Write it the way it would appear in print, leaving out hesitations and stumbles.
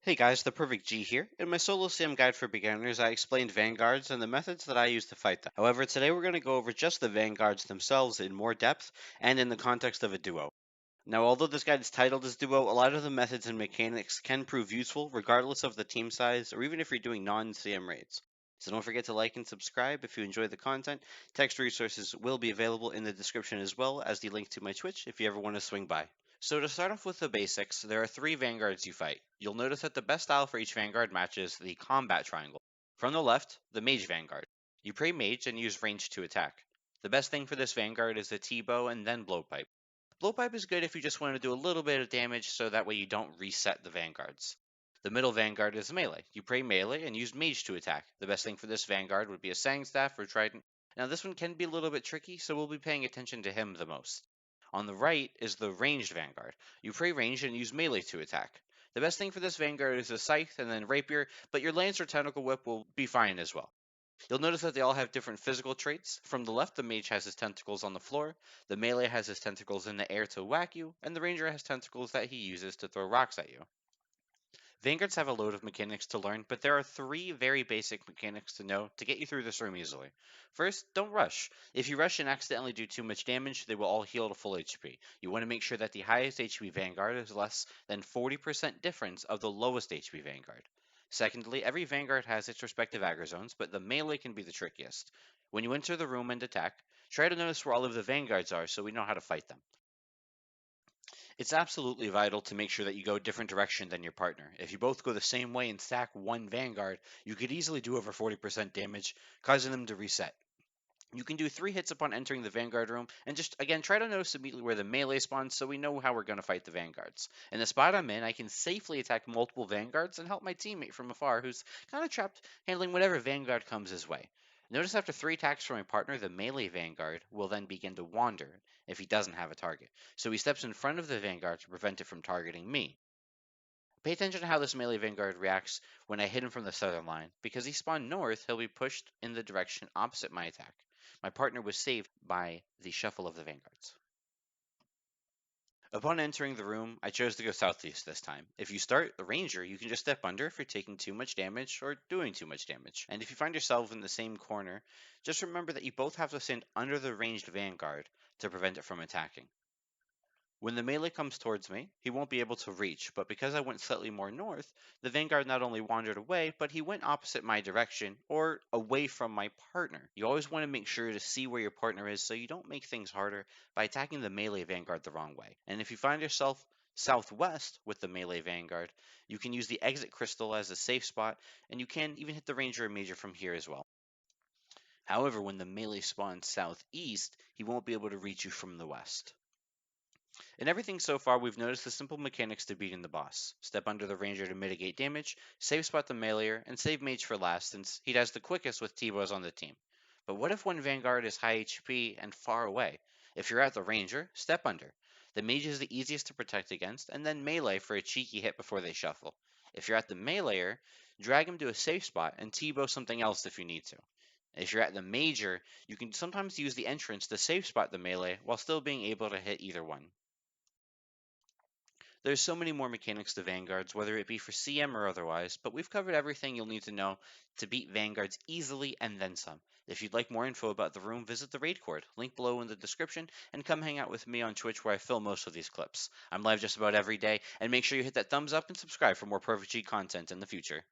Hey guys, ThePerfectG here. In my solo CM guide for beginners, I explained Vanguards and the methods that I use to fight them. However, today we're going to go over just the Vanguards themselves in more depth and in the context of a duo. Now, although this guide is titled as duo, a lot of the methods and mechanics can prove useful regardless of the team size or even if you're doing non-CM raids. So don't forget to like and subscribe if you enjoy the content. Text resources will be available in the description as well as the link to my Twitch if you ever want to swing by. So to start off with the basics, there are three Vanguards you fight. You'll notice that the best style for each Vanguard matches the combat triangle. From the left, the Mage Vanguard. You play Mage and use range to attack. The best thing for this Vanguard is the T-bow and then Blowpipe. Blowpipe is good if you just want to do a little bit of damage so that way you don't reset the Vanguards. The middle Vanguard is melee. You pray melee and use Mage to attack. The best thing for this Vanguard would be a Sangstaff or Trident. Now this one can be a little bit tricky, so we'll be paying attention to him the most. On the right is the ranged Vanguard. You pray ranged and use melee to attack. The best thing for this Vanguard is a Scythe and then Rapier, but your Lance or Tentacle Whip will be fine as well. You'll notice that they all have different physical traits. From the left, the mage has his tentacles on the floor, the melee has his tentacles in the air to whack you, and the ranger has tentacles that he uses to throw rocks at you. Vanguards have a load of mechanics to learn, but there are three very basic mechanics to know to get you through this room easily. First, don't rush. If you rush and accidentally do too much damage, they will all heal to full HP. You want to make sure that the highest HP Vanguard is less than 40% difference of the lowest HP Vanguard. Secondly, every Vanguard has its respective aggro zones, but the melee can be the trickiest. When you enter the room and attack, try to notice where all of the Vanguards are so we know how to fight them. It's absolutely vital to make sure that you go a different direction than your partner. If you both go the same way and stack one Vanguard, you could easily do over 40% damage, causing them to reset. You can do 3 hits upon entering the Vanguard room, and just, again, try to notice immediately where the melee spawns so we know how we're going to fight the Vanguards. In the spot I'm in, I can safely attack multiple Vanguards and help my teammate from afar who's kind of trapped handling whatever Vanguard comes his way. Notice after 3 attacks from my partner, the melee Vanguard will then begin to wander if he doesn't have a target. So he steps in front of the Vanguard to prevent it from targeting me. Pay attention to how this melee Vanguard reacts when I hit him from the southern line. Because he spawned north, he'll be pushed in the direction opposite my attack. My partner was saved by the shuffle of the Vanguards. Upon entering the room, I chose to go southeast this time. If you start the Ranger, you can just step under if you're taking too much damage or doing too much damage. And if you find yourself in the same corner, just remember that you both have to stand under the ranged Vanguard to prevent it from attacking. When the melee comes towards me, he won't be able to reach, but because I went slightly more north, the Vanguard not only wandered away, but he went opposite my direction, or away from my partner. You always want to make sure to see where your partner is so you don't make things harder by attacking the melee Vanguard the wrong way. And if you find yourself southwest with the melee Vanguard, you can use the exit crystal as a safe spot, and you can even hit the ranger or major from here as well. However, when the melee spawns southeast, he won't be able to reach you from the west. In everything so far, we've noticed the simple mechanics to beating the boss. Step under the ranger to mitigate damage, save spot the meleeer, and save mage for last since he does the quickest with T-bows on the team. But what if one Vanguard is high HP and far away? If you're at the ranger, step under. The mage is the easiest to protect against, and then melee for a cheeky hit before they shuffle. If you're at the meleeer, drag him to a safe spot and T-bow something else if you need to. If you're at the major, you can sometimes use the entrance to safe spot the melee while still being able to hit either one. There's so many more mechanics to Vanguards, whether it be for CM or otherwise, but we've covered everything you'll need to know to beat Vanguards easily and then some. If you'd like more info about the room, visit the raid cord, link below in the description, and come hang out with me on Twitch where I film most of these clips. I'm live just about every day, and make sure you hit that thumbs up and subscribe for more Perfect G content in the future.